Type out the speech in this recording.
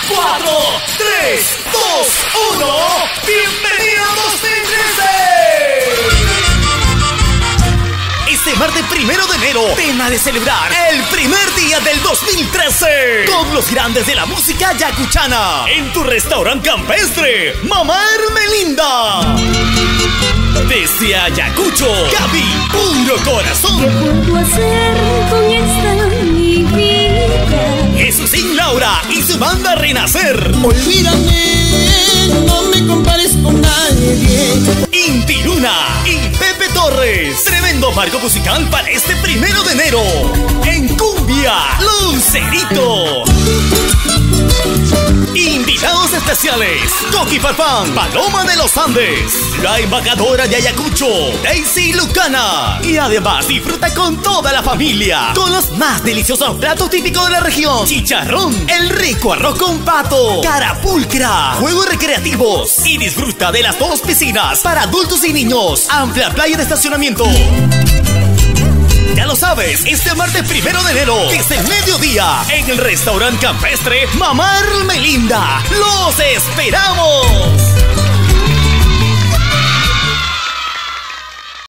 4, 3, 2, 1. ¡Bienvenidos 2013! Este martes 1 de enero, tema de celebrar el primer día del 2013 con los grandes de la música yacuchana en tu restaurante campestre Mamá Hermelinda. Desde Ayacucho, Gaby, puro corazón. ¿Qué puedo hacer con esta mi vida? Jesucín Laura y su banda Renacer. Olvídame, no me compares con nadie. Inti Luna y Pepe Torres. Tremendo marco musical para este 1 de enero. En cumbia, Lucerito. Invitados especiales: Coqui Farfán, Paloma de los Andes, la embajadora de Ayacucho, Daisy Lucana. Y además disfruta con toda la familia con los más deliciosos platos típicos de la región: chicharrón, el rico arroz con pato, carapulcra, juegos recreativos. Y disfruta de las 2 piscinas para adultos y niños, amplia playa de estacionamiento. Ya lo sabes, este martes 1 de enero, desde el mediodía, en el restaurante campestre Mamá Hermelinda. ¡Los esperamos!